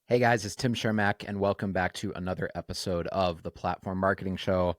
Hey guys, it's Tim Shermack, and welcome back to another episode of the Platform Marketing Show.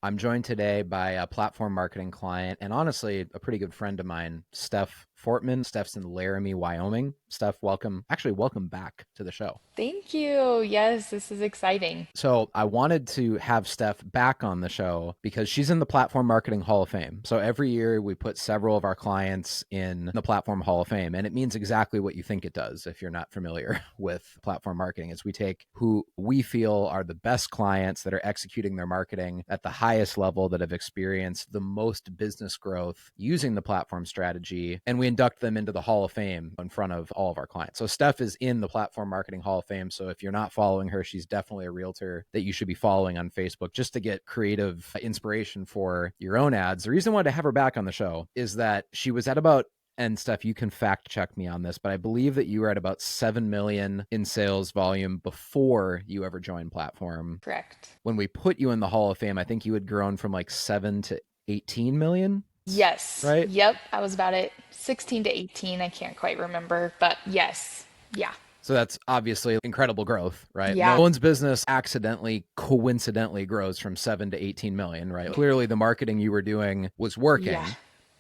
I'm joined today by a platform marketing client and honestly, a pretty good friend of mine, Steph Fortman. Steph's in Laramie, Wyoming. Steph, welcome. Actually, welcome back to the show. Thank you. Yes, this is exciting. So I wanted to have Steph back on the show because she's in the Platform Marketing Hall of Fame. So every year we put several of our clients in the Platform Hall of Fame, and it means exactly what you think it does if you're not familiar with platform marketing. Is we take who we feel are the best clients that are executing their marketing at the highest level, that have experienced the most business growth using the platform strategy, and we induct them into the Hall of Fame in front of all of our clients. So Steph is in the Platform Marketing Hall of Fame. So if you're not following her, she's definitely a realtor that you should be following on Facebook just to get creative inspiration for your own ads. The reason I wanted to have her back on the show is that she was at about, and Steph, you can fact check me on this, but I believe that you were at about 7 million in sales volume before you ever joined platform. Correct. When we put you in the Hall of Fame, I think you had grown from like 7 to 18 million, Yes. right? Yep. I was about at 16 to 18. I can't quite remember, but yes. Yeah. So that's obviously incredible growth, right? No Yeah. one's business accidentally, coincidentally grows from 7 to 18 million, right? Clearly the marketing you were doing was Yeah. working.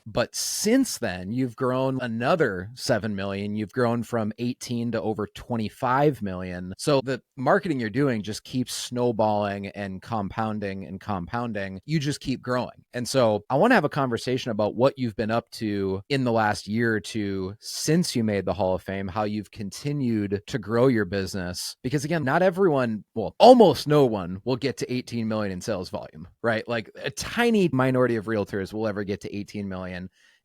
But since then, you've grown another 7 million. You've grown from 18 to over 25 million. So the marketing you're doing just keeps snowballing and compounding and compounding. You just keep growing. And so I want to have a conversation about what you've been up to in the last year or two since you made the Hall of Fame, how you've continued to grow your business. Because again, not everyone, well, almost no one will get to 18 million in sales volume, right? Like a tiny minority of realtors will ever get to 18 million.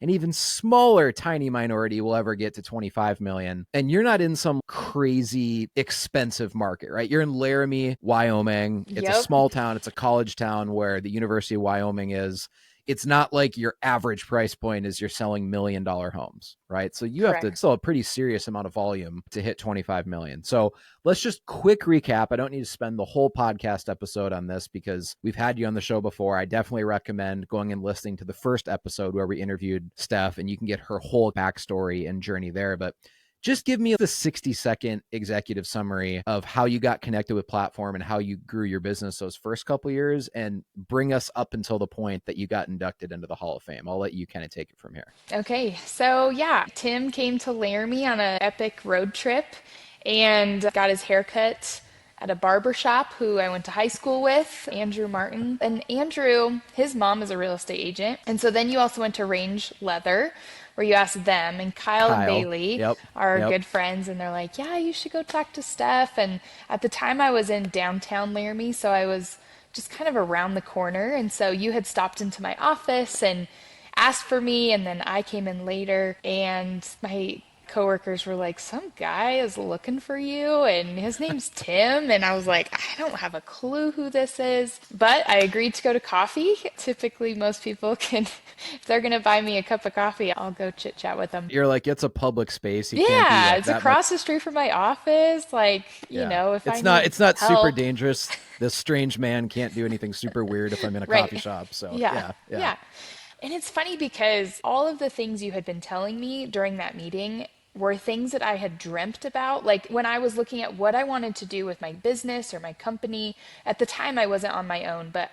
An even smaller, tiny minority will ever get to 25 million. And you're not in some crazy expensive market, right? You're in Laramie, Wyoming. It's a Yep. small town. It's a college town where the University of Wyoming is. It's not like your average price point is you're selling $1 million homes, right? So you have to Correct. sell a pretty serious amount of volume to hit 25 million. So let's just quick recap. I don't need to spend the whole podcast episode on this because we've had you on the show before. I definitely recommend going and listening to the first episode where we interviewed Steph, and you can get her whole backstory and journey there. But just give me the 60-second executive summary of how you got connected with platform and how you grew your business those first couple of years, and bring us up until the point that you got inducted into the Hall of Fame. I'll let you kind of take it from here. Okay. So, yeah, Tim came to Laramie on an epic road trip and got his haircut at a barber shop who I went to high school with, Andrew Martin. And Andrew, his mom is a real estate agent. And so then you also went to Range Leather, where you asked them. And Kyle and Kyle. Bailey Yep. are Yep. good friends. And they're like, yeah, you should go talk to Steph. And at the time, I was in downtown Laramie. So I was just kind of around the corner. And so you had stopped into my office and asked for me. And then I came in later. And my coworkers were like, some guy is looking for you and his name's Tim. And I was like, I don't have a clue who this is. But I agreed to go to coffee. Typically, most people can, if they're going to buy me a cup of coffee, I'll go chit chat with them. You're like, it's a public space. You can't be Yeah, like it's that much. across the street from my office. Like, Yeah. if I It's need not super help. dangerous. This strange man can't do anything super weird if I'm in a coffee Right. shop. So Yeah. yeah, yeah. Yeah. And it's funny because all of the things you had been telling me during that meeting were things that I had dreamt about. Like when I was looking at what I wanted to do with my business or my company, at the time I wasn't on my own, but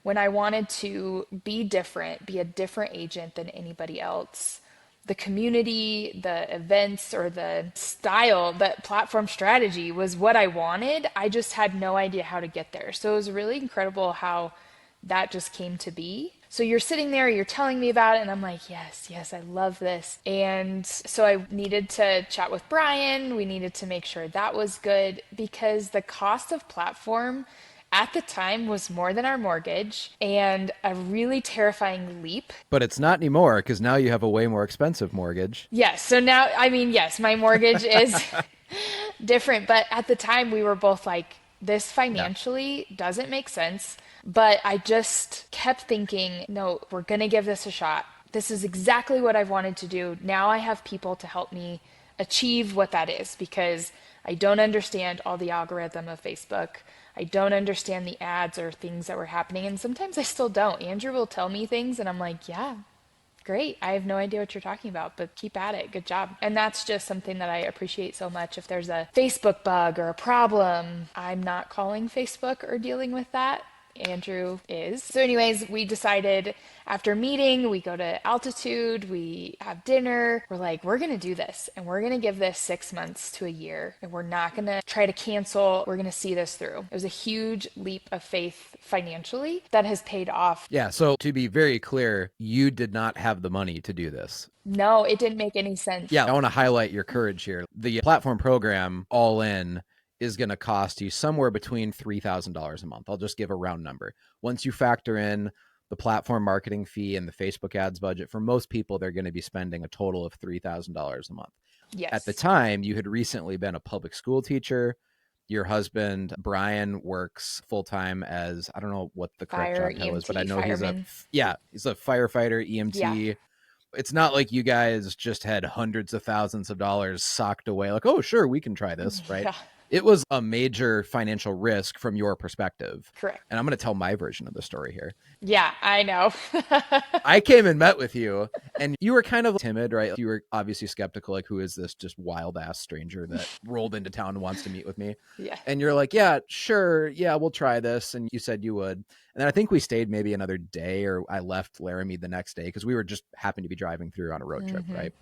when I wanted to be different, be a different agent than anybody else, the community, the events, or the style, that platform strategy was what I wanted. I just had no idea how to get there. So it was really incredible how that just came to be. So you're sitting there, you're telling me about it, and I'm like, yes, yes, I love this. And so I needed to chat with Brian. We needed to make sure that was good because the cost of platform at the time was more than our mortgage and a really terrifying leap. But it's not anymore because now you have a way more expensive mortgage. Yes, so now, I mean, yes, my mortgage is different, but at the time we were both like, this Yeah. financially doesn't make sense. But I just kept thinking, no, we're going to give this a shot. This is exactly what I've wanted to do. Now I have people to help me achieve what that is because I don't understand all the algorithm of Facebook. I don't understand the ads or things that were happening. And sometimes I still don't. Andrew will tell me things and I'm like, yeah, Great. I have no idea what you're talking about, but keep at it. Good job. And that's just something that I appreciate so much. If there's a Facebook bug or a problem, I'm not calling Facebook or dealing with that. Andrew is. So, anyways, we decided after meeting, we go to altitude, we have dinner. We're like, we're going to do this and we're going to give this 6 months to a year and we're not going to try to cancel. We're going to see this through. It was a huge leap of faith financially that has paid off. Yeah. So to be very clear, you did not have the money to do this. No, it didn't make any sense. Yeah. I want to highlight your courage here. The platform program all in is going to cost you somewhere between $3,000 a month. I'll just give a round number. Once you factor in the platform marketing fee and the Facebook ads budget, for most people, they're going to be spending a total of $3,000 a month. At the Yes. time, you had recently been a public school teacher. Your husband, Brian, works full time as, I don't know what the correct Fire, job title is, but I EMT, know fireman. he's a firefighter, Yeah. EMT. It's not like you guys just had hundreds of thousands of dollars socked away, like, oh, sure, we can try this, right? Yeah. It was a major financial risk from your perspective. Correct. And I'm going to tell my version of the story here. Yeah, I know. I came and met with you, and you were kind of timid, right? You were obviously skeptical, like, who is this just wild ass stranger that rolled into town and wants to meet with me? Yeah. And you're like, yeah, sure. Yeah, we'll try this. And you said you would. And then I think we stayed maybe another day, or I left Laramie the next day because we were just happened to be driving through on a road trip, Mm-hmm. right?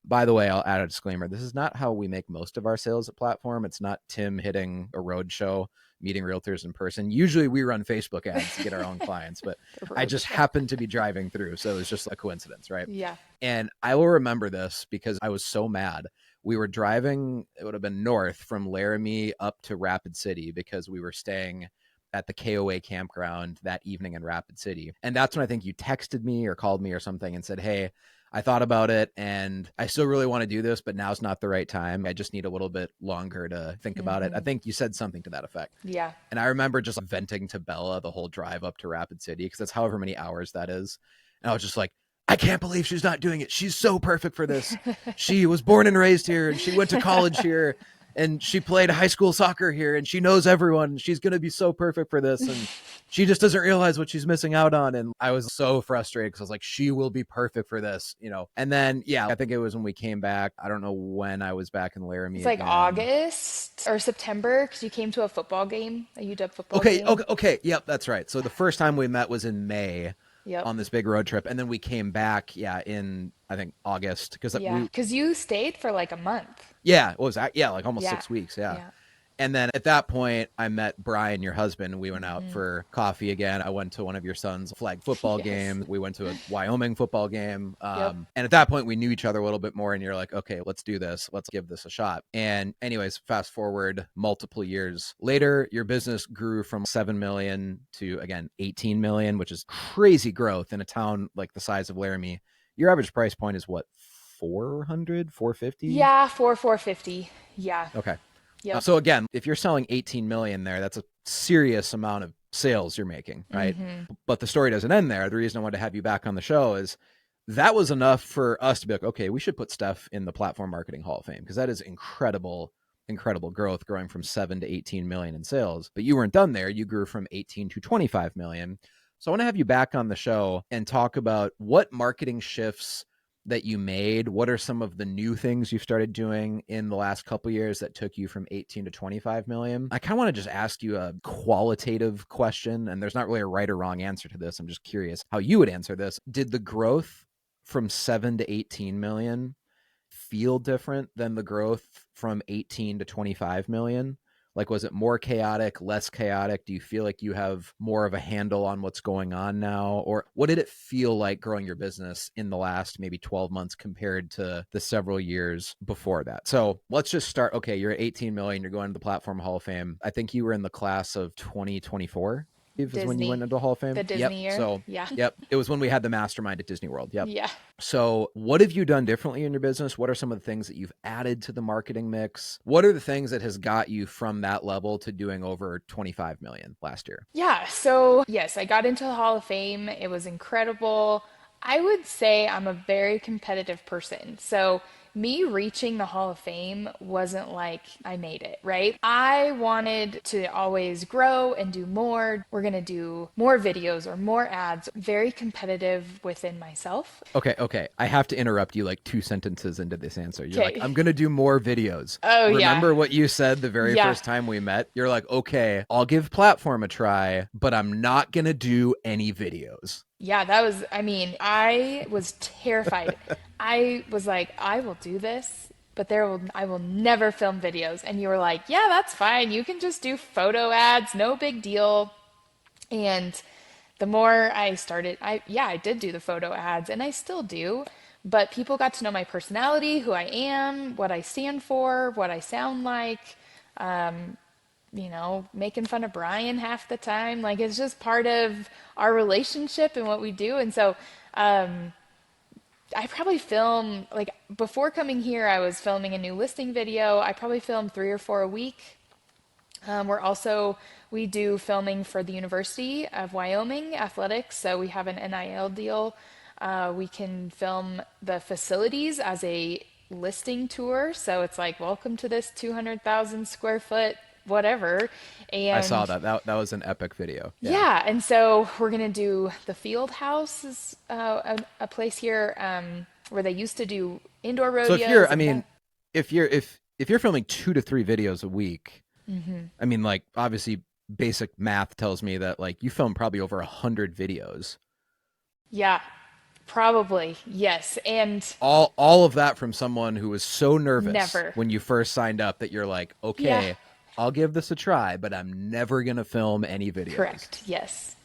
By the way, I'll add a disclaimer. This is not how we make most of our sales at Platform. It's not Tim hitting a road show, meeting realtors in person. Usually we run Facebook ads to get our own clients, but The I road just show. happened to be driving through. So it was just a coincidence, right? Yeah. And I will remember this because I was so mad. We were driving, it would have been north from Laramie up to Rapid City because we were staying at the KOA campground that evening in Rapid City. And that's when I think you texted me or called me or something and said, hey, I thought about it and I still really want to do this, but now's not the right time. I just need a little bit longer to think about it. I Mm-hmm. think you said something to that effect. Yeah. And I remember just venting to Bella the whole drive up to Rapid City because that's however many hours that is. And I was just like, I can't believe she's not doing it. She's so perfect for this. She was born and raised here and she went to college here and she played high school soccer here and she knows everyone. She's going to be so perfect for this. And she just doesn't realize what she's missing out on. And I was so frustrated because I was like, she will be perfect for this, you know? And then, yeah, I think it was when we came back. I don't know when I was back in Laramie It's like again. August or September because you came to a football game, a UW football Okay, game. okay, okay. Yep, that's right. So the first time we met was in May Yep. on this big road trip. And then we came back, yeah, in, I think, August. Because Yeah. Because you stayed for like a month. yeah, what was that? Yeah, like almost Yeah. 6 weeks. Yeah. Yeah. And then at that point, I met Brian, your husband. We went out Mm-hmm. for coffee again. I went to one of your son's flag football Yes. games. We went to a Wyoming football game. Yep. And at that point, we knew each other a little bit more. And you're like, okay, let's do this. Let's give this a shot. And anyways, fast forward multiple years later, your business grew from 7 million to, again, 18 million, which is crazy growth in a town like the size of Laramie. Your average price point is what, 400, 450? Yeah. 450. Yeah. Okay. Yep. So again, if you're selling 18 million there, that's a serious amount of sales you're making, right? Mm-hmm. But the story doesn't end there. The reason I wanted to have you back on the show is that was enough for us to be like, okay, we should put Steph in the Platform Marketing Hall of Fame because that is incredible, incredible growth growing from 7 to 18 million in sales. But you weren't done there. You grew from 18 to 25 million. So I want to have you back on the show and talk about what marketing shifts that you made. What are some of the new things you've started doing in the last couple of years that took you from 18 to 25 million? I kind of want to just ask you a qualitative question, and there's not really a right or wrong answer to this. I'm just curious how you would answer this. Did the growth from 7 to 18 million feel different than the growth from 18 to 25 million? Like, was it more chaotic, less chaotic? Do you feel like you have more of a handle on what's going on now? Or what did it feel like growing your business in the last maybe 12 months compared to the several years before that? So let's just start. Okay, you're at 18 million. You're going to the Platform Hall of Fame. I think you were in the class of 2024 is when you went Disney. into the Hall of The Fame. Yep. Disney year. So, Yeah. yep. It was when we had the mastermind at Disney World. Yep. Yeah. So what have you done differently in your business? What are some of the things that you've added to the marketing mix? What are the things that has got you from that level to doing over 25 million last year? Yeah. So, yes, I got into the Hall of Fame. It was incredible. I would say I'm a very competitive person. So, me reaching the Hall of Fame wasn't like I made it, right? I wanted to always grow and do more. We're going to do more videos or more ads, very competitive within myself. Okay, okay. I have to interrupt you like 2 sentences into this answer. You're like, Okay. I'm going to do more videos. Oh, yeah. Remember what you said the very Yeah. first time we met? You're like, okay, I'll give platform a try, but I'm not going to do any videos. Yeah, that was, I mean, I was terrified. I was like, I will do this, but I will never film videos. And you were like, yeah, that's fine. You can just do photo ads, no big deal. And the more I started, I did do the photo ads and I still do, but people got to know my personality, who I am, what I stand for, what I sound like, making fun of Brian half the time. Like it's just part of our relationship and what we do. And so I probably film, like before coming here, I was filming a new listing video. I probably filmed 3 or 4 a week. We do filming for the University of Wyoming athletics. So we have an NIL deal. We can film the facilities as a listing tour. So it's like, welcome to this 200,000 square foot, whatever. I saw And that. That was an epic video. Yeah. yeah, and so we're gonna do the Field House is a place here where they used to do indoor So if you're, rodeos I and that. mean, if you're filming 2 to 3 videos a week, I mean, like obviously basic math tells me that like you film probably over 100 videos. Yeah, probably yes, and All of that from someone who was so nervous never. when you first signed up that you're like, Yeah, okay, I'll give this a try, but I'm never gonna film any videos. correct. Yes.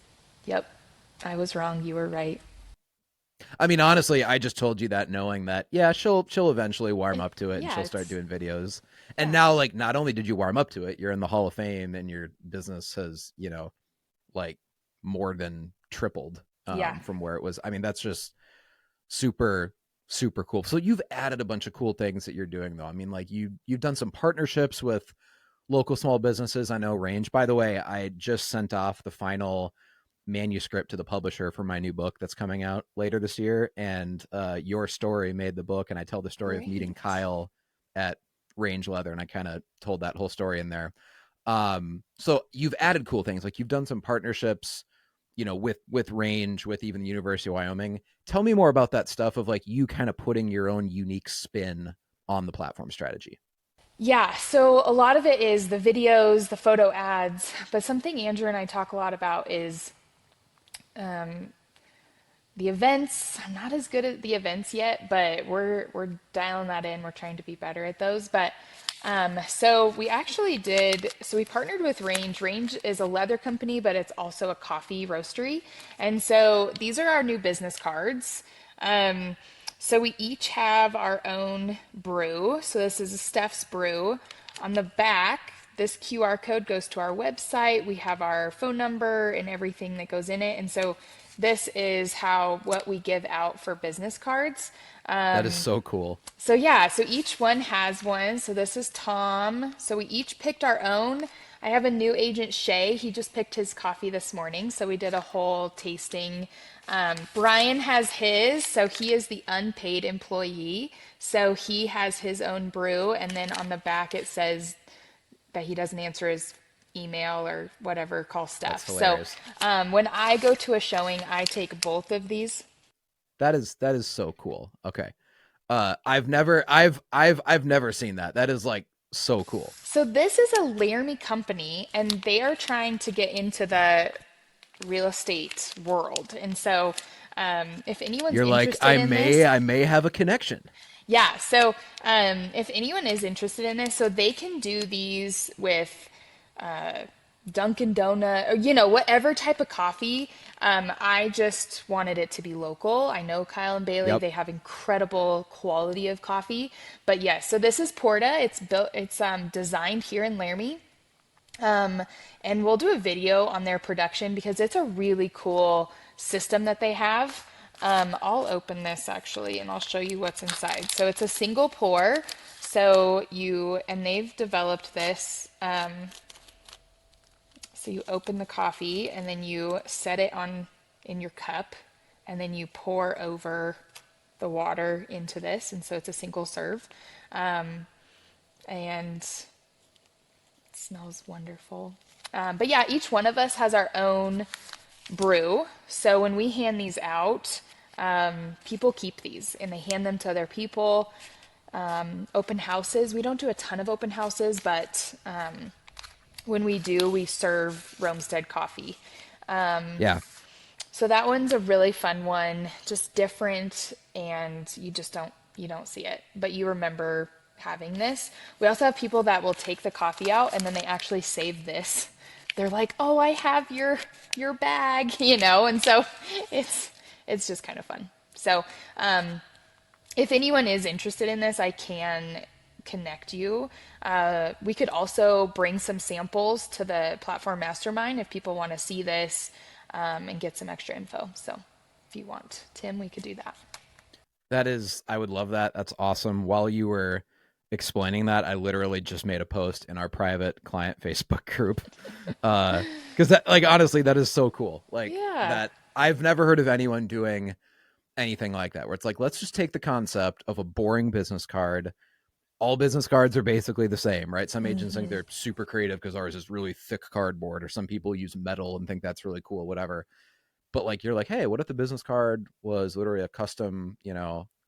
Yep. I was wrong. You were right. I mean, honestly, I just told you that knowing that, yeah, she'll eventually warm up to it and Yeah, she'll start it's doing videos. And yeah. now, like, not only did you warm up to it, you're in the Hall of Fame and your business has, like more than tripled Yeah. from where it was. I mean, that's just super super cool. So you've added a bunch of cool things that you're doing though. I mean, like you've done some partnerships with local small businesses. I know Range. By the way, I just sent off the final manuscript to the publisher for my new book that's coming out later this year, and your story made the book, and I tell the story of meeting Great. Kyle at Range Leather, and I kind of told that whole story in there. So you've added cool things, like you've done some partnerships, with Range, with even the University of Wyoming. Tell me more about that stuff of like you kind of putting your own unique spin on the platform strategy. Yeah, so a lot of it is the videos, the photo ads, but something Andrew and I talk a lot about is the events. I'm not as good at the events yet, but we're dialing that in. We're trying to be better at those. But so we actually did. So we partnered with Range. Range is a leather company, but it's also a coffee roastery. And so these are our new business cards. So we each have our own brew. So this is a Steph's brew. On the back, this QR code goes to our website. We have our phone number and everything that goes in it. And so this is what we give out for business cards. That is so cool. So yeah, so each one has one. So this is Tom. So we each picked our own. I have a new agent, Shay. He just picked his coffee this morning. So we did a whole tasting. Brian has his. So he is the unpaid employee. So he has his own brew. And then on the back, it says that he doesn't answer his email or whatever, call That's Steph. So hilarious. when I go to a showing, I take both of these. That is so cool. Okay. I've never seen that. That is like so cool. So this is a Laramie company, and they are trying to get into the real estate world. And so, if anyone's You're like, interested I in may this, I may have a connection. yeah. So, if anyone is interested in this, so they can do these with Dunkin' Donut, or whatever type of coffee. I just wanted it to be local. I know Kyle and Bailey; Yep. they have incredible quality of coffee. But yes, so this is Porta. It's built. It's designed here in Laramie, and we'll do a video on their production because it's a really cool system that they have. I'll open this actually, and I'll show you what's inside. So it's a single pour. And they've developed this. So you open the coffee and then you set it on in your cup and then you pour over the water into this, and so it's a single serve. And it smells wonderful. But yeah, each one of us has our own brew. So when we hand these out, people keep these and they hand them to other people. Open houses, we don't do a ton of open houses, but when we do, we serve Roamstead coffee. Yeah. So that one's a really fun one, just different, and you don't see it, but you remember having this. We also have people that will take the coffee out and then they actually save this. They're like, "Oh, I have your bag," and so it's just kind of fun. So, if anyone is interested in this, I can connect you. We could also bring some samples to the platform mastermind if people want to see this and get some extra info. So if you want, Tim, we could do that. That is, I would love that. That's awesome. While you were explaining that, I literally just made a post in our private client Facebook group. Because that, like, honestly, that is so cool. Like, Yeah. that I've never heard of anyone doing anything like that, where it's like, let's just take the concept of a boring business card. All business cards are basically the same, right? Some agents think they're super creative because ours is really thick cardboard, or some people use metal and think that's really cool, whatever. But like, you're like, hey, what if the business card was literally a custom,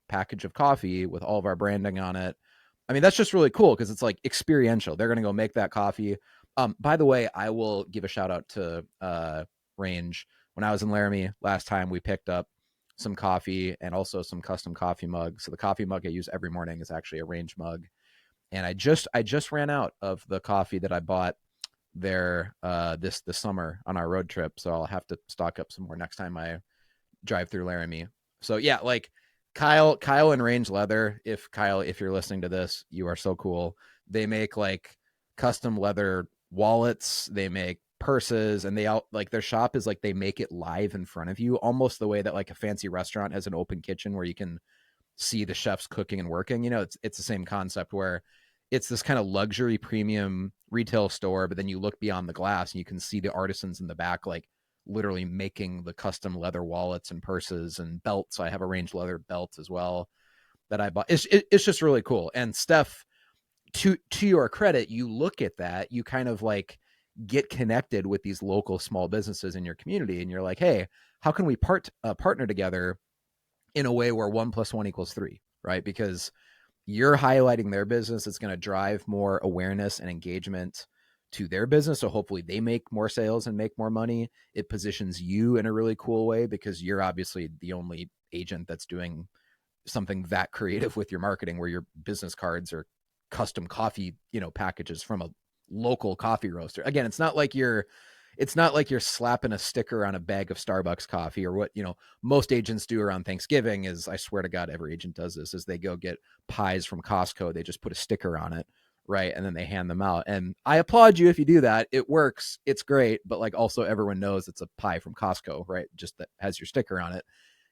package of coffee with all of our branding on it? I mean, that's just really cool because it's like experiential. They're going to go make that coffee. By the way, I will give a shout out to Range. When I was in Laramie last time, we picked up some coffee and also some custom coffee mugs. So the coffee mug I use every morning is actually a Range mug. And I just ran out of the coffee that I bought there this summer on our road trip, so I'll have to stock up some more next time I drive through Laramie. So yeah, like Kyle and Range Leather, if you're listening to this, you are so cool. They make like custom leather wallets, they make purses, and they all like their shop is like they make it live in front of you, almost the way that like a fancy restaurant has an open kitchen where you can see the chefs cooking and working. It's the same concept where it's this kind of luxury premium retail store, but then you look beyond the glass and you can see the artisans in the back, like literally making the custom leather wallets and purses and belts. I have a Range Leather belt as well that I bought. It's just really cool. And Steph, to your credit, you look at that, you kind of like get connected with these local small businesses in your community, and you're like, hey, how can we partner together in a way where 1 + 1 = 3, right? Because you're highlighting their business. It's going to drive more awareness and engagement to their business. So hopefully they make more sales and make more money. It positions you in a really cool way because you're obviously the only agent that's doing something that creative with your marketing, where your business cards are custom coffee, packages from a local coffee roaster. Again, it's not like you're slapping a sticker on a bag of Starbucks coffee, or what, most agents do around Thanksgiving is, I swear to God, every agent does this, is they go get pies from Costco. They just put a sticker on it, right? And then they hand them out. And I applaud you if you do that. It works. It's great. But like, also everyone knows it's a pie from Costco, right? Just that has your sticker on it.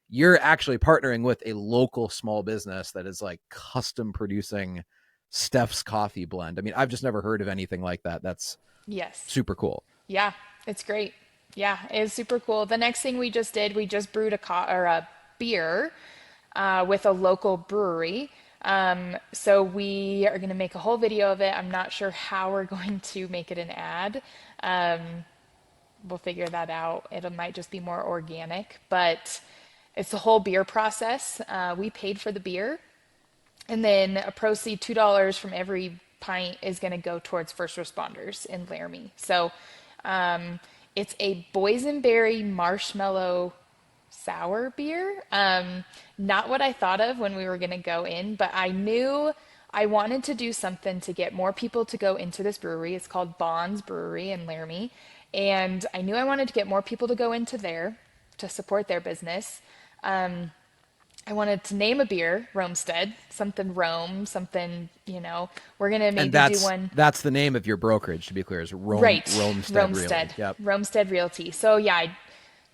You're actually partnering with a local small business that is like custom producing Steph's coffee blend. I mean, I've just never heard of anything like that. That's Yes. super cool. Yeah, it's great. Yeah, it's super cool. The next thing we just did, we just brewed a beer with a local brewery. So we are going to make a whole video of it. I'm not sure how we're going to make it an ad. We'll figure that out. It might just be more organic, but it's the whole beer process. We paid for the beer, and then a proceed $2 from every pint is going to go towards first responders in Laramie. So it's a boysenberry marshmallow sour beer. Not what I thought of when we were going to go in, but I knew I wanted to do something to get more people to go into this brewery. It's called Bond's Brewery in Laramie. And I knew I wanted to get more people to go into there to support their business. I wanted to name a beer, Roamstead, something Rome, something, we're going to And maybe do that's one. that's the name of your brokerage, to be clear, is Right, Romestead Roamstead, Realty. Yep. Roamstead Realty. So yeah,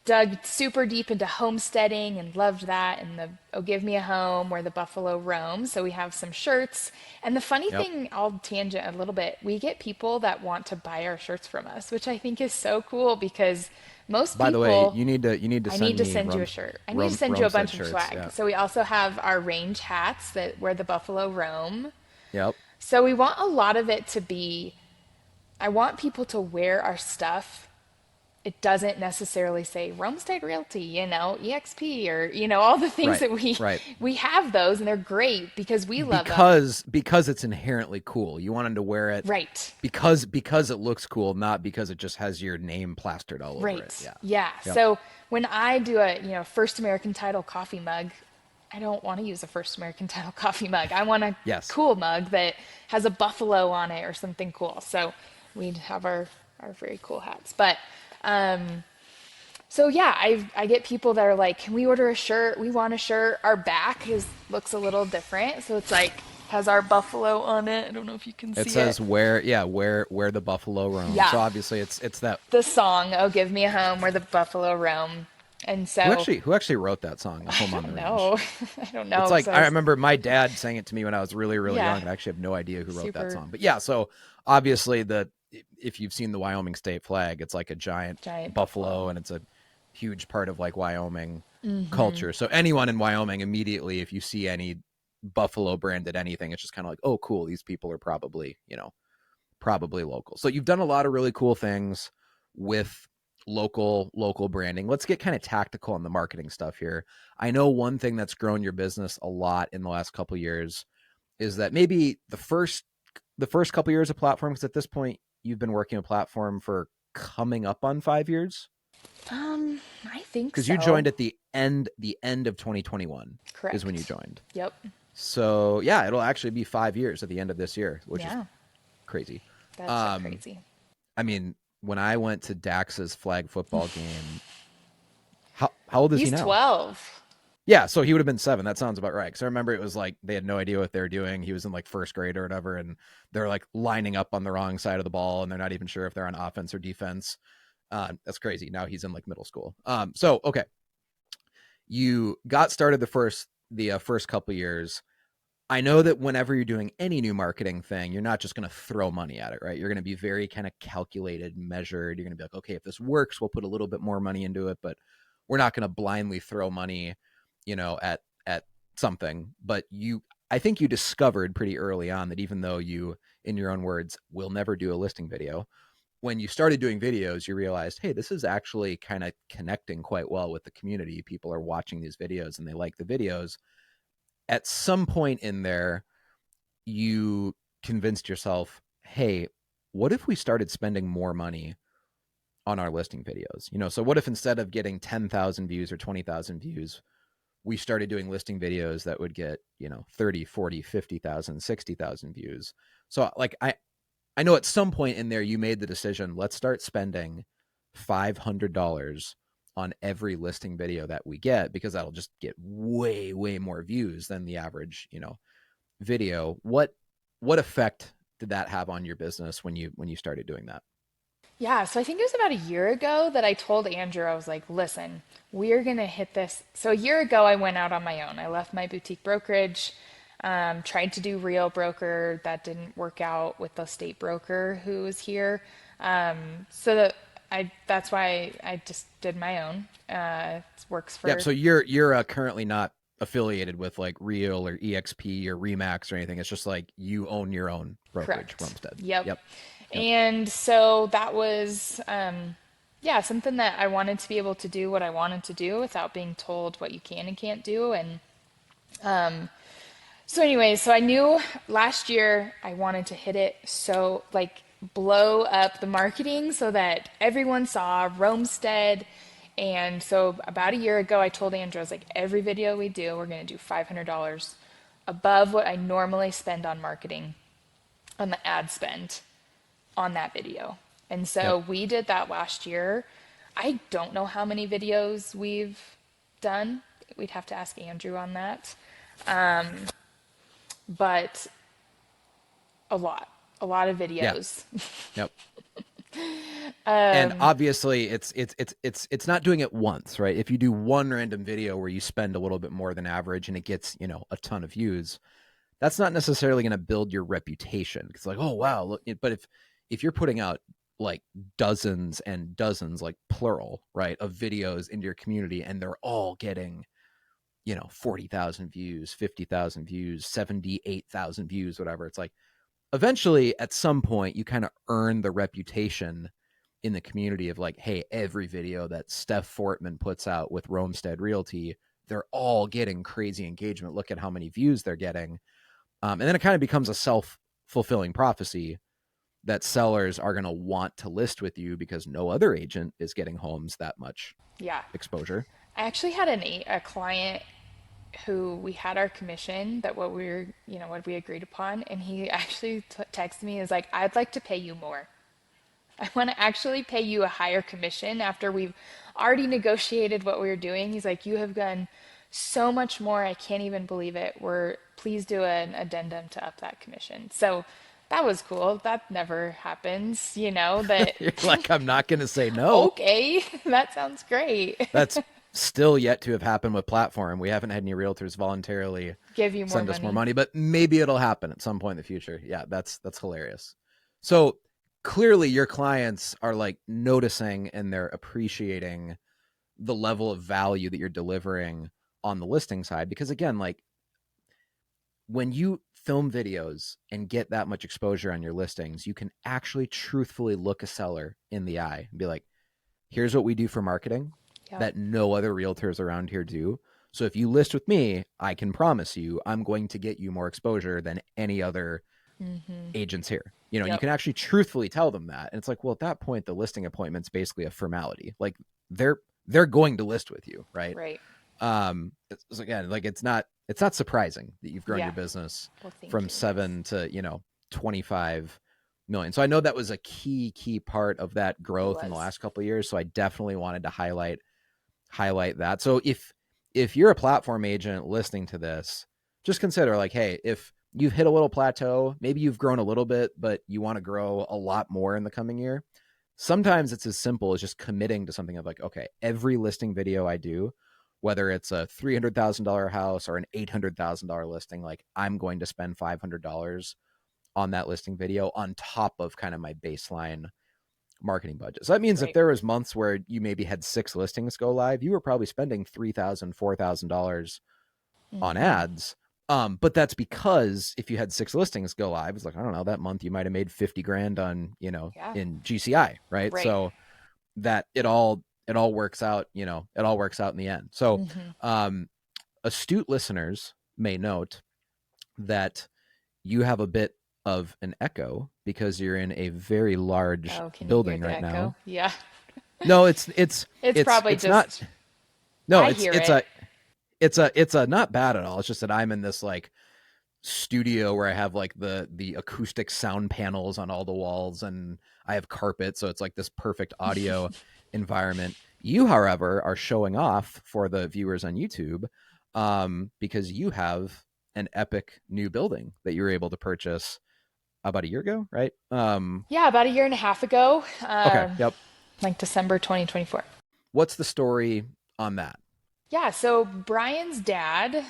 dug super deep into homesteading and loved that, and the Oh Give Me a Home, Where the Buffalo Roam. So we have some shirts. And the funny Yep. thing, I'll tangent a little bit, we get people that want to buy our shirts from us, which I think is so cool because most By the way, people, you need to I need send to me send you a shirt. I need to send you a Rumstead bunch of shirts. swag. Yeah. So we also have our range hats that where the buffalo roam. Yep. So we want a lot of it to be, I want people to wear our stuff. It doesn't necessarily say Romestead Realty, EXP, or all the things Right. that we Right. we have those, and they're great because we love them. Because it's inherently cool. You want them to wear it Right. because it looks cool, not because it just has your name plastered all over it. Right. Yeah. Yeah. Yep. So when I do a, first American title coffee mug, I don't want to use a first American title coffee mug. I want a Yes. cool mug that has a buffalo on it or something cool. So we'd have our very cool hats. But so yeah, I get people that are like, "Can we order a shirt? We want a shirt." Our back is looks a little different, so it's like has our buffalo on it. I don't know if you can It see it. says where the buffalo roam. So Yeah, obviously it's that the song "Oh Give Me a Home Where the Buffalo Roam," and so who actually wrote that song, I Home on the don't Range? know, I don't It's know like because I I was remember my dad sang it to me when I was really, really young, yeah and I actually have no idea who wrote that super song. But yeah, so obviously the if you've seen the Wyoming state flag, it's like a giant giant buffalo, buffalo. and it's a huge part of like Wyoming culture. So anyone in Wyoming immediately, if you see any buffalo branded anything, it's just kind of like, oh, cool. These people are probably probably local. So you've done a lot of really cool things with local branding. Let's get kind of tactical on the marketing stuff here. I know one thing that's grown your business a lot in the last couple of years is that maybe the first couple of years of platform, because at this point you've been working a platform for coming up on 5 years, I think because you so. joined at the end of 2021 is when you Correct. joined. Yep. So yeah, it'll actually be 5 years at the end of this year, which is Yeah, crazy. that's so um crazy. I mean, when I went to Dax's flag football game, how old is he He's now? 12. Yeah, so he would have been 7. That sounds about right. Because I remember it was like they had no idea what they were doing. He was in like first grade or whatever, and they're like lining up on the wrong side of the ball, and they're not even sure if they're on offense or defense. That's crazy. Now he's in like middle school. So okay, you got started the first couple years. I know that whenever you're doing any new marketing thing, you're not just going to throw money at it, right? You're going to be very kind of calculated, measured. You're going to be like, okay, if this works, we'll put a little bit more money into it, but we're not going to blindly throw money, at something. But I think you discovered pretty early on that even though you, in your own words, will never do a listing video, when you started doing videos, you realized, hey, this is actually kind of connecting quite well with the community. People are watching these videos and they like the videos. At some point in there, you convinced yourself, hey, what if we started spending more money on our listing videos? So what if instead of getting 10,000 views or 20,000 views, we started doing listing videos that would get, 30, 40, 50,000, 60,000 views. So like I know at some point in there you made the decision, let's start spending $500 on every listing video that we get, because that'll just get way, way more views than the average, video. What effect did that have on your business when you started doing that? Yeah, so I think it was about a year ago that I told Andrew, I was like, listen, we're going to hit this. So a year ago, I went out on my own. I left my boutique brokerage, tried to do Real Broker. That didn't work out with the state broker who was here. So that's why I just did my own. It works Yep. for So you're currently not affiliated with like Real or EXP or Remax or anything. It's just like you own your own brokerage, correct. Rumstead. Yep. Yep. Yep. And so that was, yeah, something that I wanted to be able to do what I wanted to do without being told what you can and can't do. And so, anyways, so I knew last year I wanted to hit it so like blow up the marketing so that everyone saw Romestead. And so about a year ago, I told Andrew, I was like, every video we do, we're going to do $500 above what I normally spend on marketing, on the ad spend on that video. And Yep. so we did that last year. I don't know how many videos we've done. We'd have to ask Andrew on that. But a lot of Yeah. videos. Yep. And Um, obviously it's not doing it once, right? If you do one random video where you spend a little bit more than average and it gets, a ton of views, that's not necessarily going to build your reputation. It's like, oh wow, look. But if you're putting out like dozens and dozens, like plural, right, of videos into your community, and they're all getting 40,000 views, 50,000 views, 78,000 views, whatever, it's like eventually at some point you kind of earn the reputation in the community of like, hey, every video that Steph Fortman puts out with Romestead Realty, they're all getting crazy engagement. Look at how many views they're getting. And then it kind of becomes a self-fulfilling prophecy that sellers are going to want to list with you because no other agent is getting homes that much yeah. exposure. I actually had a client who we had our commission that what we were, what we agreed upon, and he actually texted me is like, I'd like to pay you more. I want to actually pay you a higher commission after we've already negotiated what we were doing. He's like, you have done so much more. I can't even believe it. Please do an addendum to up that commission. So that was cool. That never happens, that, You're like, I'm not going to say no. okay, that sounds great. That's still yet to have happened with platform. We haven't had any realtors voluntarily Give you more send us more money. money, but maybe it'll happen at some point in the future. Yeah, that's hilarious. So clearly your clients are like noticing and they're appreciating the level of value that you're delivering on the listing side, because again, like when you film videos and get that much exposure on your listings, you can actually truthfully look a seller in the eye and be like, here's what we do for marketing Yep. that no other realtors around here do. So if you list with me, I can promise you I'm going to get you more exposure than any other agents here. You Yep. can actually truthfully tell them that. And it's like, well, at that point, the listing appointment's basically a formality. Like they're going to list with you, right? Right. Again, like it's not surprising that you've grown Yeah. your business Well, thank from you. Yes. 7 to 25 million. So I know that was a key part of that It growth in the was. last couple of years. So I definitely wanted to highlight that. So if you're a platform agent listening to this, just consider like, hey, if you've hit a little plateau, maybe you've grown a little bit, but you want to grow a lot more in the coming year. Sometimes it's as simple as just committing to something of like, okay, every listing video I do, whether it's a $300,000 house or an $800,000 listing, like I'm going to spend $500 on that listing video on top of kind of my baseline marketing budget. So that means if Right. there was months where you maybe had 6 listings go live, you were probably spending $3,000, $4,000 on ads. But that's because if you had 6 listings go live, it's like, I don't know, that month you might have made 50 grand on, Yeah. in GCI, right? Right. So that it all works out, it all works out in the end. So um astute listeners may note that you have a bit of an echo because you're in a very large Oh, can you hear building the right echo? now. Yeah. No, it's It's it's probably it's not. just, No, I it's hear it's it. a it's a not bad at all. It's just that I'm in this like studio where I have like the acoustic sound panels on all the walls and I have carpet, so it's like this perfect audio environment. You, however, are showing off for the viewers on YouTube because you have an epic new building that you were able to purchase about a year ago, right? Yeah, about a year and a half ago, Okay, yep. like December 2024. What's the story on that? Yeah, so Brian's dad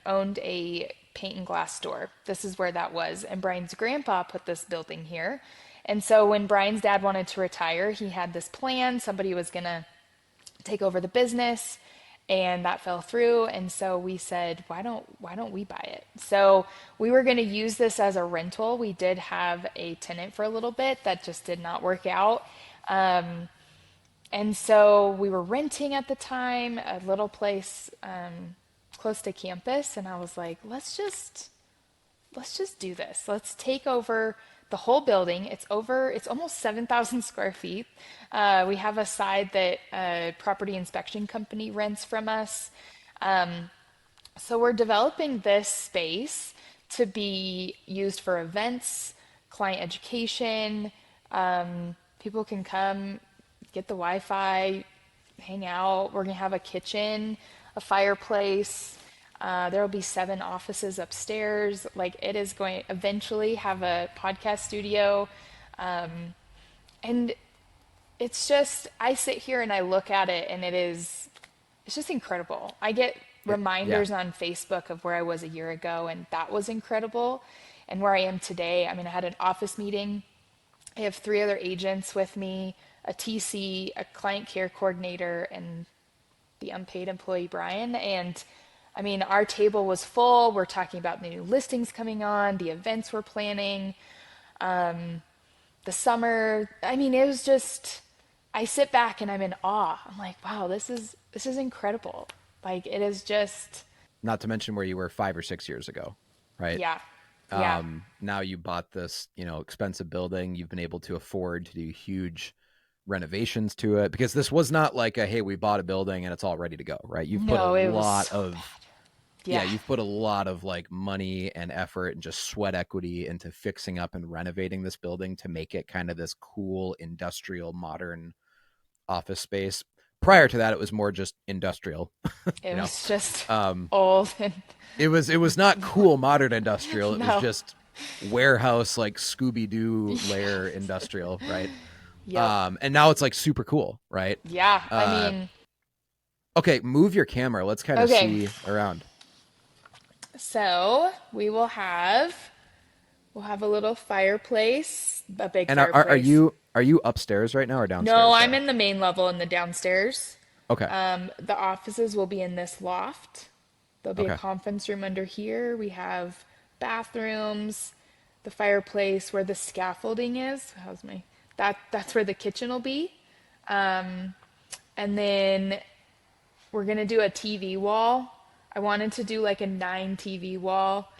owned a paint and glass store. This is where that was. And Brian's grandpa put this building here. And so when Brian's dad wanted to retire, he had this plan. Somebody was going to take over the business and that fell through, and so we said, why don't we buy it? So we were going to use this as a rental. We did have a tenant for a little bit that just did not work out. And so we were renting at the time a little place close to campus, and I was like, let's just do this. Let's take over the whole building. It's almost 7,000 square feet. We have a side that a property inspection company rents from us. So we're developing this space to be used for events, client education. People can come, get the Wi-Fi, hang out. We're gonna have a kitchen, a fireplace. There will be 7 offices upstairs. Like it is going to eventually have a podcast studio. And it's just, I sit here and I look at it and it's just incredible. I get Yeah. reminders on Facebook of where I was a year ago, and that was incredible. And where I am today, I mean, I had an office meeting. I have three other agents with me, a TC, a client care coordinator, and the unpaid employee, Brian. And I mean, our table was full. We're talking about the new listings coming on, the events we're planning, the summer. I mean, it was just, I sit back and I'm in awe. I'm like, wow, this is incredible. Like it is just, Not to mention where you were 5 or 6 years ago, right? yeah. Yeah. Now you bought this, expensive building. You've been able to afford to do huge renovations to it because this was not like a, hey, we bought a building and it's all ready to go, right? You've put a No, it was lot so of, bad. yeah, Yeah. you've put a lot of like money and effort and just sweat equity into fixing up and renovating this building to make it kind of this cool industrial modern office space. Prior to that, it was more just industrial, It you know. was just Um, old and it was not cool modern industrial. It was no. just warehouse like Scooby Doo lair Yes. industrial, right? Yep. And now it's like super cool, right? Yeah. I Uh, mean, okay, move your camera. Let's kind of okay. see around. So we'll have a little fireplace, a big And are fireplace. you upstairs right now or No, downstairs I'm there? in the main level in the downstairs. Okay, The offices will be in this loft. There'll be a okay, conference room under here. We have bathrooms, the fireplace where the scaffolding is. That's where the kitchen will be. And then we're gonna do a TV wall. I wanted to do like a 9 TV wall.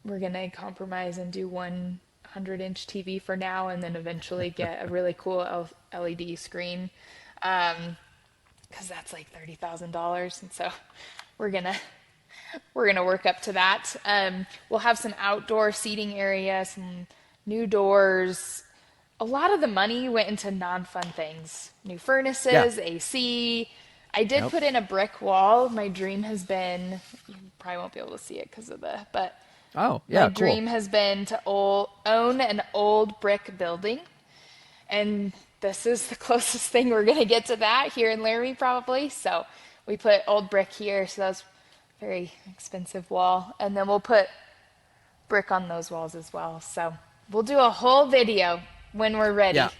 We're gonna compromise and do 100-inch TV for now, and then eventually get a really cool LED screen, because that's like $30,000, and so we're gonna we're gonna work up to that. We'll have some outdoor seating area, some new doors. A lot of the money went into non-fun things: new yeah, furnaces, AC. I did yep. put in a brick wall. My dream has been, you probably won't be able to see it because of but Oh, my yeah, cool. dream has been to own an old brick building, and this is the closest thing we're going to get to that here in Laramie, probably. So we put old brick here, so that was a very expensive wall. And then we'll put brick on those walls as well. So we'll do a whole video when we're Yeah, ready.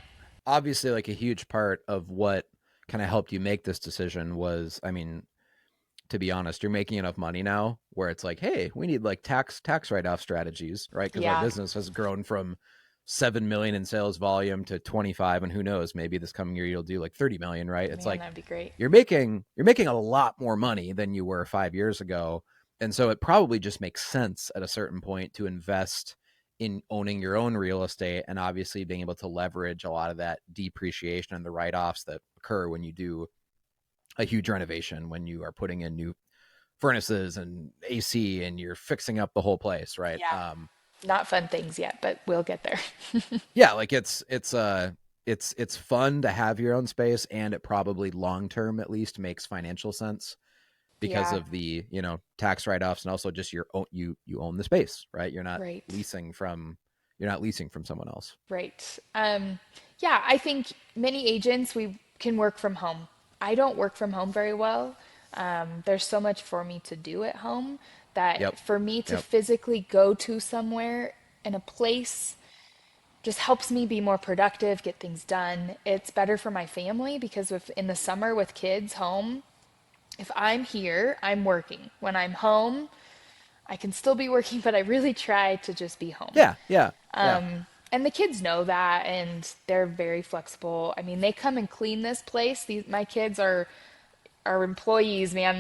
obviously, like a huge part of what kind of helped you make this decision was, I mean, to be honest, you're making enough money now where it's like, hey, we need like tax write-off strategies, right? Because our Yeah, business has grown from 7 million in sales volume to 25, and who knows, maybe this coming year you'll do like 30 million, right? It's man, like that'd be great. you're making a lot more money than you were 5 years ago. And so it probably just makes sense at a certain point to invest in owning your own real estate and obviously being able to leverage a lot of that depreciation and the write-offs that occur when you do a huge renovation, when you are putting in new furnaces and AC and you're fixing up the whole place, right? Yeah, not fun things yet, but we'll get there. Yeah, like it's fun to have your own space, and it probably long term at least makes financial sense because Yeah, of the tax write offs, and also just your own, you own the space, right? right. You're not leasing from someone else. Right. Yeah, I think many agents, we can work from home. I don't work from home very well. There's so much for me to do at home Yep, that for me to yep, physically go to somewhere in a place just helps me be more productive, get things done. It's better for my family because if in the summer with kids home, if I'm here, I'm working. When I'm home, I can still be working, but I really try to just be home. yeah, yeah, yeah, And the kids know that, and they're very flexible. I mean, they come and clean this place. My kids are employees, man.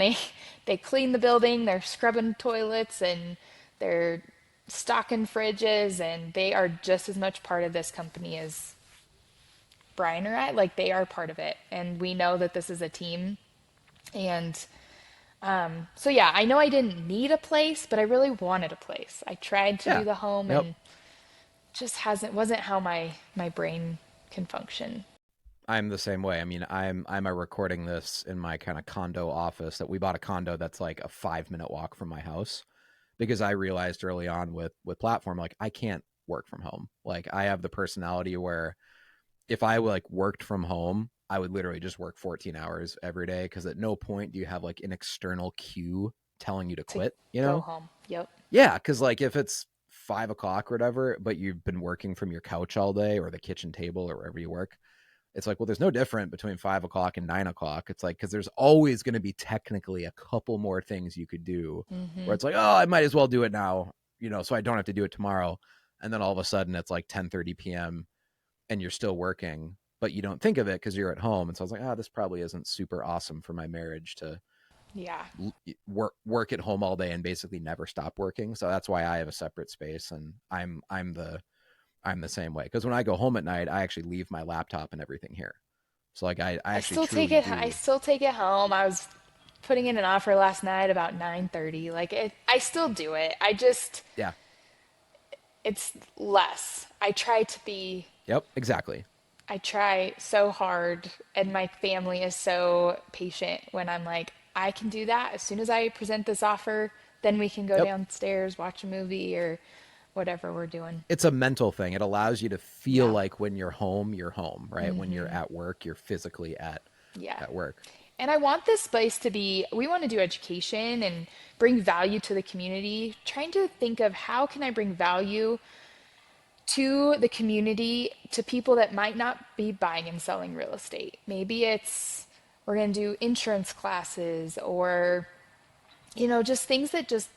They clean the building, they're scrubbing toilets, and they're stocking fridges, and they are just as much part of this company as Brian or I. Like they are part of it, and we know that this is a team. And so yeah, I know I didn't need a place, but I really wanted a place. I tried to do yeah, the home, yep. and just hasn't wasn't how my brain can function. I'm the same way. I mean, I'm recording this in my kind of condo office that we bought a condo that's like a 5 minute walk from my house because I realized early on with platform, like I can't work from home. Like I have the personality where if I like worked from home, I would literally just work 14 hours every day because at no point do you have like an external cue telling you to To quit, go home. Yep. Yeah, because like if it's 5 o'clock or whatever, but you've been working from your couch all day or the kitchen table or wherever you work, it's like, well, there's no different between 5 o'clock and 9 o'clock. It's like, because there's always going to be technically a couple more things you could do where it's like, oh, I might as well do it now, so I don't have to do it tomorrow. And then all of a sudden it's like 10:30 p.m. and you're still working, but you don't think of it because you're at home. And so I was like, this probably isn't super awesome for my marriage to Yeah. work at home all day and basically never stop working. So that's why I have a separate space, and I'm the same way, because when I go home at night, I actually leave my laptop and everything here. So like I actually truly I do. still take it home. I was putting in an offer last night about 9:30. Like I still do it. Yeah. It's less. Yep. Exactly. I try so hard, and my family is so patient when I'm like, I can do that. As soon as I present this offer, then we can go Yep. downstairs, watch a movie, or whatever we're doing. It's a mental thing. It allows you to feel Yeah. like when you're home, right? When you're at work, you're physically Yeah. at work. And I want this place to be, we want to do education and bring value to the community. Trying to think of how can I bring value to the community, to people that might not be buying and selling real estate. Maybe it's we're going to do insurance classes, or just things that just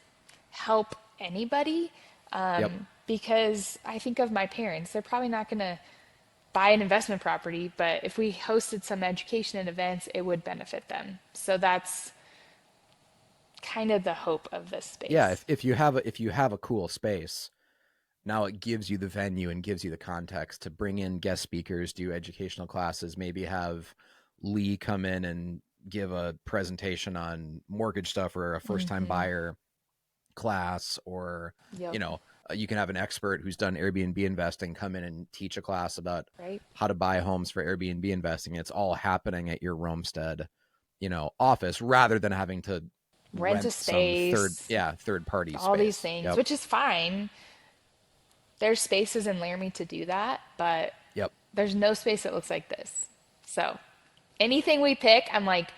help anybody. Yep. Because I think of my parents, they're probably not going to buy an investment property, but if we hosted some education and events, it would benefit them. So that's kind of the hope of this Yeah. space. If you have a cool space, now it gives you the venue and gives you the context to bring in guest speakers, do educational classes, maybe have Lee come in and give a presentation on mortgage stuff or a first time buyer class, or you Yep. know you can have an expert who's done Airbnb investing come in and teach a class about Right? how to buy homes for Airbnb investing. It's all happening at your Romestead office, rather than having to Rent a rent some space, third party all these space. things, Yep. which is fine. There's spaces in Laramie to do that, but Yep. there's no space that looks like this. So anything we pick, I'm like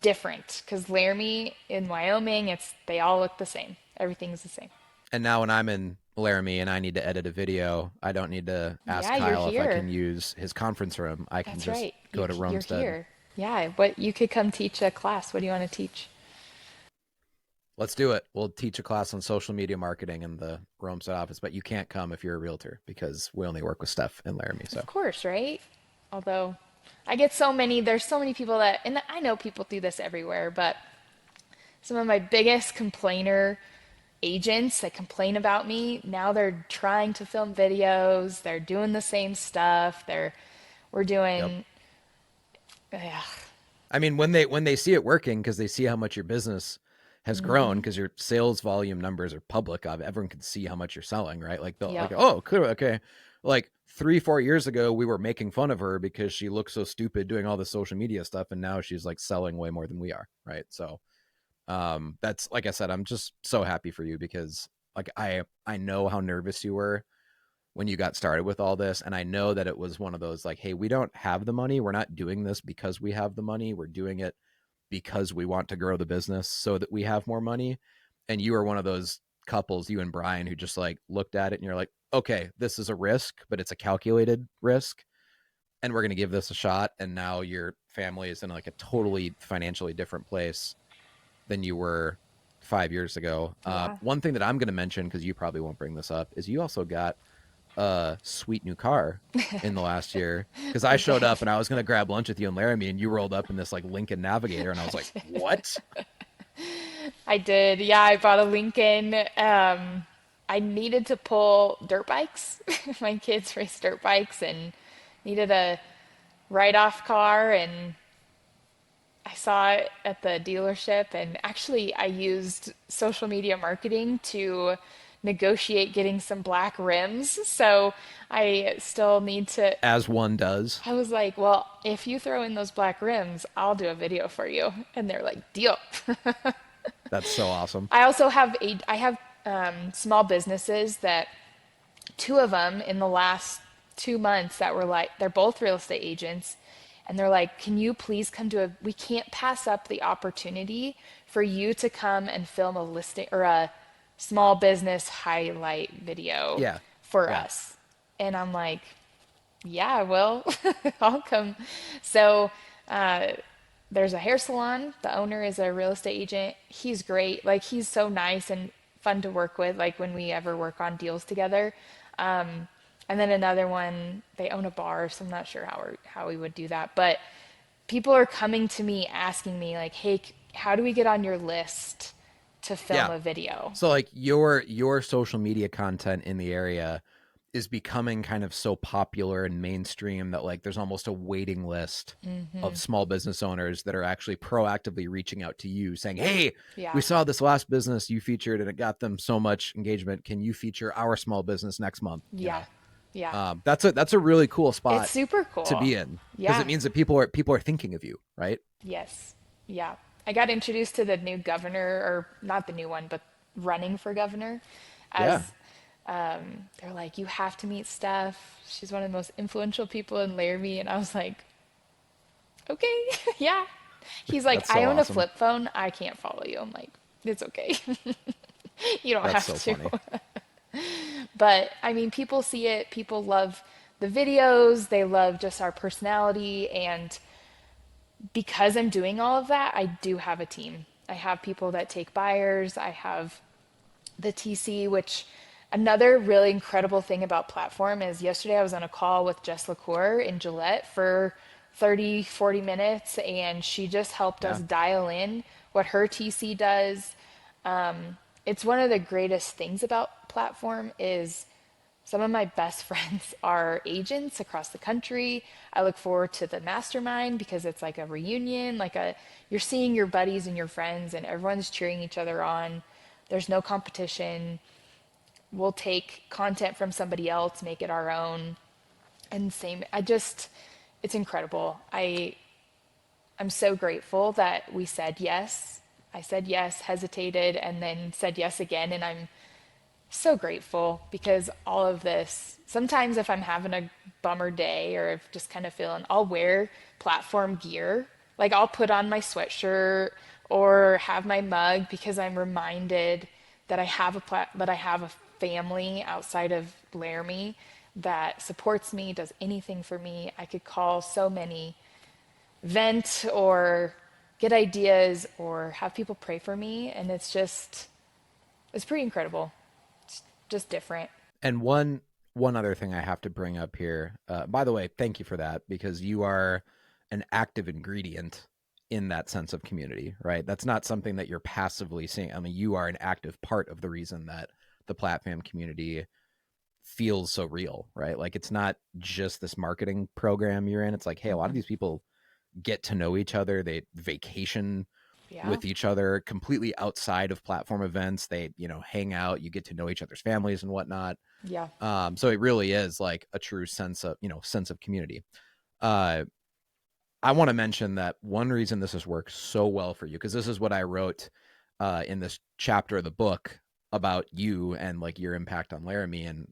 different, because Laramie in Wyoming, they all look the same. Everything's the same. And now when I'm in Laramie and I need to edit a video, I don't need to ask Yeah, you're Kyle if I can here. use his conference room. I can That's just right. go to You're Romestead. here. Yeah, but you could come teach a class. What do you want to teach? Let's do it. We'll teach a class on social media marketing in the Romestead office, but you can't come if you're a realtor because we only work with Steph in Laramie. Of So, course, right? Although there's so many people and I know people do this everywhere, but some of my biggest complainer agents that complain about me, now they're trying to film videos, they're doing the same stuff, we're yep. doing, yeah, I mean, when they see it working, because they see how much your business has grown, because your sales volume numbers are public. Everyone can see how much you're selling, right? Like they'll like, yep, oh, cool, okay. Like 3-4 years ago, we were making fun of her because she looked so stupid doing all the social media stuff, and now she's like selling way more than we are, right? So, that's, like I said, I'm just so happy for you, because like I know how nervous you were when you got started with all this, and I know that it was one of those like, hey, we don't have the money, we're not doing this because we have the money, we're doing it because we want to grow the business so that we have more money. And you are one of those couples, you and Brian, who just like looked at it and you're like, okay, this is a risk, but it's a calculated risk, and we're going to give this a shot. And now your family is in like a totally financially different place than you were 5 years ago. yeah. One thing that I'm going to mention, because you probably won't bring this up, is you also got a sweet new car in the last year. Because I I showed did. up and I was going to grab lunch with you in Laramie, and you rolled up in this like Lincoln Navigator, and I was like, what? I did. Yeah, I bought a Lincoln. I needed to pull dirt bikes. My kids race dirt bikes and needed a write-off car, and I saw it at the dealership, and actually I used social media marketing to negotiate getting some black rims. So I still need to As one does. I was like, well, if you throw in those black rims, I'll do a video for you. And they're like, deal. That's so awesome. I have small businesses that two of them in the last 2 months that were like, they're both real estate agents. And they're like, can you please come to we can't pass up the opportunity for you to come and film a listing or a small business highlight video Yeah. for Yeah. us. And I'm like, yeah, I will. I'll come. So there's a hair salon. The owner is a real estate agent. He's great. Like, he's so nice and fun to work with, like when we ever work on deals together. And then another one, they own a bar, so I'm not sure how we would do that. But people are coming to me asking me like, "Hey, how do we get on your list to film Yeah. a video?" So like your social media content in the area is becoming kind of so popular and mainstream that like there's almost a waiting list of small business owners that are actually proactively reaching out to you saying, "Hey, we Yeah. saw this last business you featured and it got them so much engagement. Can you feature our small business next month?" You Yeah. know, Yeah. that's a really cool It's spot super to cool. be in because it Yeah. means that people are thinking of you, right? Yes. Yeah. I got introduced to the new governor, or not the new one, but running for governor, Yeah, as they're like, you have to meet Steph. She's one of the most influential people in Laramie. And I was like, okay, yeah. He's like, that's I so own a awesome. flip phone. I can't follow you. I'm like, it's okay. You don't That's have so to. funny. But I mean, people see it. People love the videos. They love just our personality. And because I'm doing all of that, I do have a team. I have people that take buyers. I have the TC, which another really incredible thing about platform is yesterday I was on a call with Jess LaCour in Gillette for 30, 40 minutes, and she just helped us Yeah. dial in what her TC does. It's one of the greatest things about platform is some of my best friends are agents across the country. I look forward to the mastermind because it's like a reunion, you're seeing your buddies and your friends and everyone's cheering each other on. There's no competition. We'll take content from somebody else, make it our own. And same, it's incredible. I'm so grateful that we said yes. I said yes, hesitated, and then said yes again. And I'm so grateful because all of this, sometimes if I'm having a bummer day or if just kind of feeling, I'll wear platform gear. Like, I'll put on my sweatshirt or have my mug because I'm reminded that that I have a family outside of Laramie that supports me, does anything for me. I could call so many, vent or get ideas or have people pray for me, and it's pretty incredible. It's just different. And one other thing I have to bring up here. By the way, thank you for that because you are an active ingredient in that sense of community, right? That's not something that you're passively seeing. I mean, you are an active part of the reason that the platform community feels so real, right? Like it's not just this marketing program you're in. It's like, hey, a lot of these people get to know each other. They vacation Yeah. with each other completely outside of platform events. They, hang out, you get to know each other's families and whatnot. Yeah. So it really is like a true sense of community. Uh, I want to mention that one reason this has worked so well for you, because this is what I wrote in this chapter of the book about you and like your impact on Laramie and,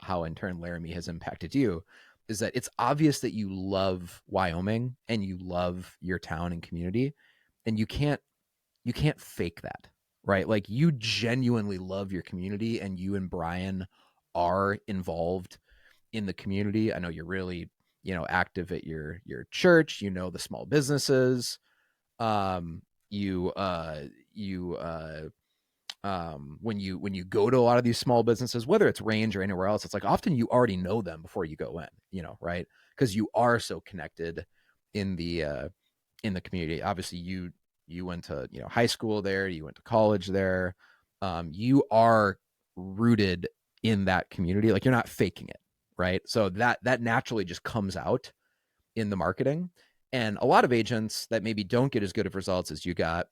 how in turn Laramie has impacted you, is that it's obvious that you love Wyoming and you love your town and community, and you can't fake that, right? Like you genuinely love your community and you and Brian are involved in the community. I know you're really, active at your church, the small businesses. Um you you when you go to a lot of these small businesses, whether it's Range or anywhere else, it's like often you already know them before you go in, right? Because you are so connected in the community. Obviously, you went to high school there, you went to college there. You are rooted in that community. Like you're not faking it, right? So that naturally just comes out in the marketing. And a lot of agents that maybe don't get as good of results as you got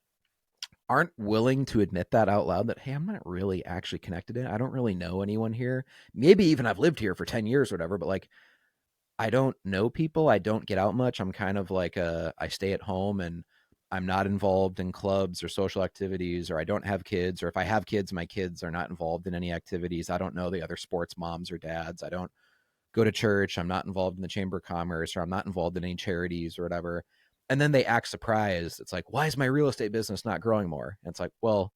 aren't willing to admit that out loud that, hey, I'm not really actually connected in. I don't really know anyone here. Maybe even I've lived here for 10 years or whatever, but like I don't know people. I don't get out much. I'm kind of like I stay at home and I'm not involved in clubs or social activities, or I don't have kids, or if I have kids, my kids are not involved in any activities. I don't know the other sports moms or dads. I don't go to church, I'm not involved in the Chamber of Commerce, or I'm not involved in any charities or whatever. And then they act surprised. It's like, why is my real estate business not growing more? And it's like, well,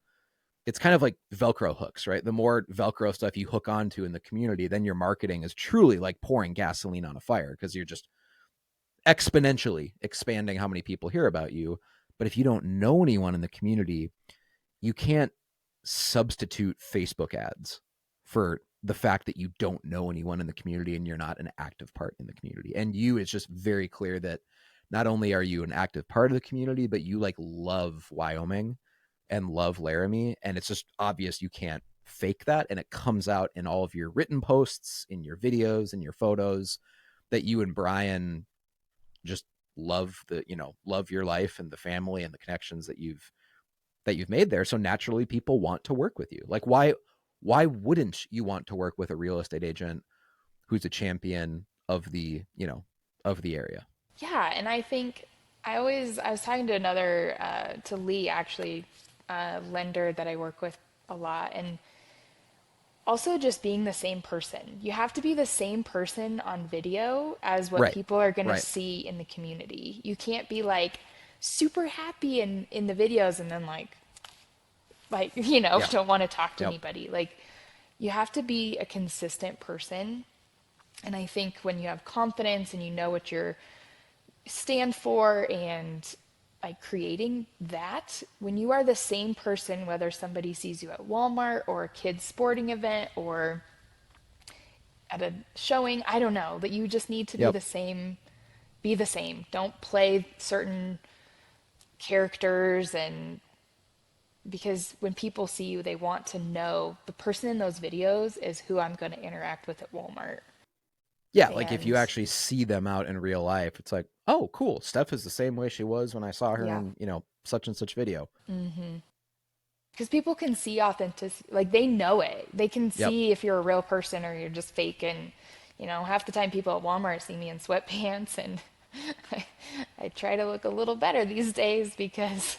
it's kind of like Velcro hooks, right? The more Velcro stuff you hook onto in the community, then your marketing is truly like pouring gasoline on a fire, because you're just exponentially expanding how many people hear about you. But if you don't know anyone in the community, you can't substitute Facebook ads for the fact that you don't know anyone in the community and you're not an active part in the community. And you, it's just very clear that not only are you an active part of the community, but you like love Wyoming and love Laramie. And it's just obvious you can't fake that. And it comes out in all of your written posts, in your videos, in your photos, that you and Brian just love the, love your life and the family and the connections that you've made there. So naturally people want to work with you. Like why wouldn't you want to work with a real estate agent who's a champion of the, of the area? Yeah, and I think I was talking to another to Lee actually, lender that I work with a lot, and also just being the same person. You have to be the same person on video as what Right. people are going to Right. see in the community. You can't be like super happy in the videos and then Yeah. don't want to talk to Yep. anybody. Like you have to be a consistent person. And I think when you have confidence and you know what you're stand for and like creating that, when you are the same person, whether somebody sees you at Walmart or a kid's sporting event or at a showing, I don't know, that you just need to be Yep. the same, be the same. Don't play certain characters, and because when people see you, they want to know the person in those videos is who I'm going to interact with at Walmart. Yeah. Like if you And actually see them out in real life, it's like, oh, cool. Steph is the same way she was when I saw her yeah, in, such and such video. because people can see authenticity, like they know it. They can Yep. see if you're a real person or you're just fake. And half the time people at Walmart see me in sweatpants, and I, I try to look a little better these days because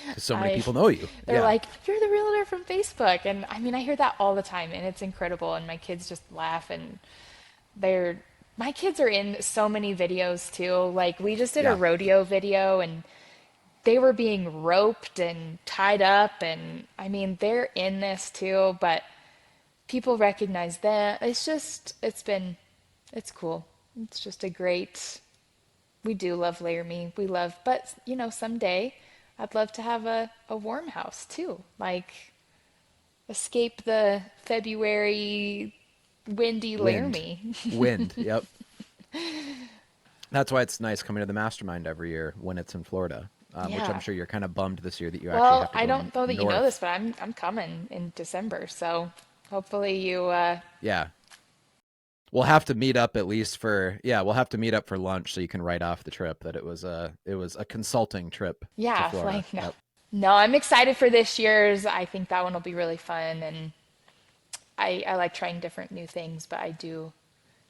Because so many I people know you. they're Yeah. like, you're the realtor from Facebook. And I mean, I hear that all the time, and it's incredible. And my kids just laugh, and they're my kids are in so many videos too. Like we just did a Yeah. rodeo video, and they were being roped and tied up, and I mean they're in this too, but people recognize that. It's cool. It's just a great, we do love Laramie. We love, but someday I'd love to have a warm house too. Like escape the February windy Wind. Laramie. Wind. Yep. That's why it's nice coming to the mastermind every year when it's in Florida, which I'm Yeah. sure you're kind of bummed this year that you actually Well, have to I go don't know that you know this, north. but I'm coming in December, so hopefully you Yeah. We'll have to meet up at least for, yeah, we'll have to meet up for lunch so you can write off the trip that it was a consulting trip to yeah, Florida. like no. Yep. No, I'm excited for this year's. I think that one will be really fun, and I like trying different new things, but I do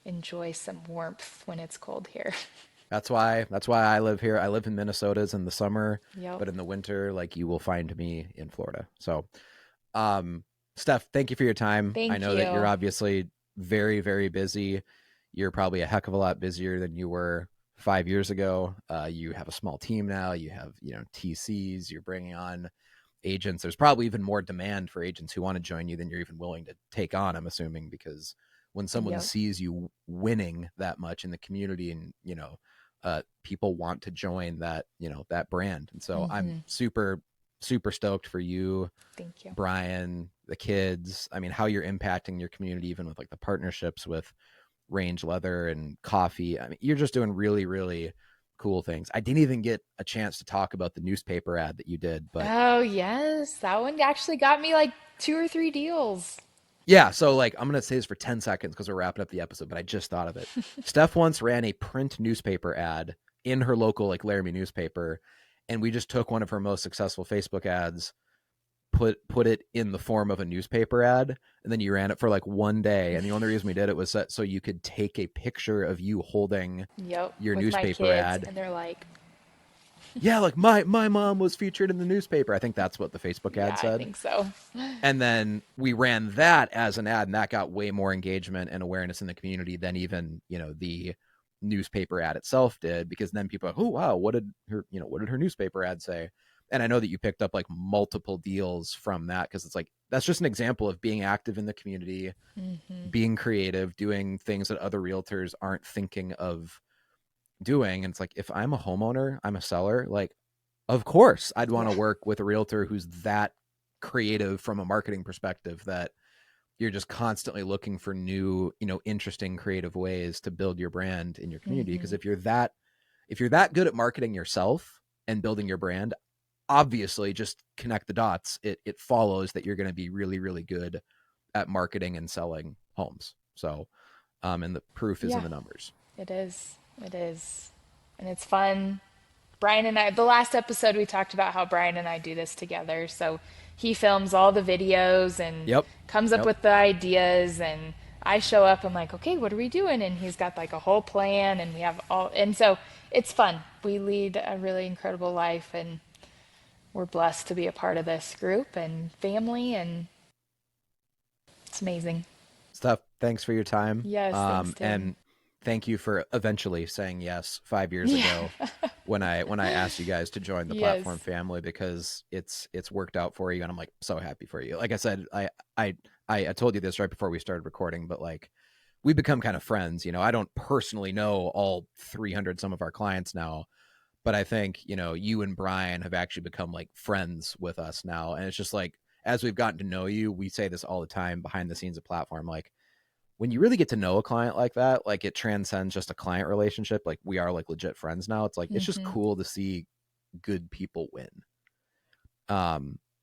enjoy some warmth when it's cold here. That's why I live here. I live in Minnesota's in the summer, Yep. but in the winter, like you will find me in Florida. So, um, Steph, thank you for your time. I Thank know that you're you. obviously very, very busy. You're probably a heck of a lot busier than you were 5 years ago. You have a small team now. You have, TCs. You're bringing on agents. There's probably even more demand for agents who want to join you than you're even willing to take on, I'm assuming, because when someone Yep. sees you winning that much in the community and, people want to join that, that brand. And so I'm super, super stoked for you, Thank you. Brian, the kids. I mean, how you're impacting your community, even with like the partnerships with Range Leather and coffee. I mean, you're just doing really, really cool things. I didn't even get a chance to talk about the newspaper ad that you did, but Oh, yes. That one actually got me like two or three deals. yeah, so like I'm gonna say this for 10 seconds because we're wrapping up the episode, but I just thought of it. Steph once ran a print newspaper ad in her local like Laramie newspaper, and we just took one of her most successful Facebook ads, put it in the form of a newspaper ad, and then you ran it for like one day. And the only reason we did it was so you could take a picture of you holding Yep. your With my newspaper kids, ad. and they're like, yeah, like my mom was featured in the newspaper. I think that's what the Facebook Yeah, ad I said. think so. And then we ran that as an ad, and that got way more engagement and awareness in the community than even, the newspaper ad itself did, because then people are, oh wow, what did her newspaper ad say? And I know that you picked up like multiple deals from that, because it's like that's just an example of being active in the community, Hmm. being creative, doing things that other realtors aren't thinking of doing. And it's like, if I'm a homeowner, I'm a seller, like of course I'd want Yeah. to work with a realtor who's that creative from a marketing perspective, that you're just constantly looking for new, interesting creative ways to build your brand in your community. Because Hmm. if you're that good at marketing yourself and building your brand, obviously just connect the dots. It follows that you're going to be really, really good at marketing and selling homes. So and the proof is in Yeah, the numbers. it is. It is. And it's fun. Brian and I, the last episode, we talked about how Brian and I do this together. So he films all the videos and Yep. comes up Yep. with the ideas, and I show up. I'm like, okay, what are we doing? And he's got like a whole plan, and we have all, and so it's fun. We lead a really incredible life, and we're blessed to be a part of this group and family, and it's amazing. Steph, thanks for your time. Yes, thanks, Tim. And thank you for eventually saying yes 5 years Yeah, ago when I asked you guys to join the platform yes. family, because it's worked out for you, and I'm like so happy for you. Like I said, I I told you this right before we started recording, but like we become kind of friends. I don't personally know all 300 some of our clients now, but I think, you and Brian have actually become like friends with us now. And it's just like, as we've gotten to know you, we say this all the time behind the scenes of platform, like when you really get to know a client like that, like it transcends just a client relationship. Like we are like legit friends now. It's like, it's just Hmm. cool to see good people win.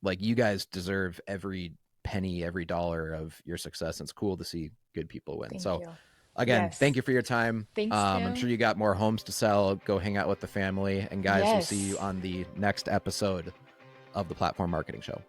Like you guys deserve every penny, every dollar of your success. And it's cool to see good people win. Thank So you. again, Yes. thank you for your time. Thanks, I'm sure Tim. you got more homes to sell. Go hang out with the family. And guys, we'll see you Yes. on the next episode of the Platform Marketing Show.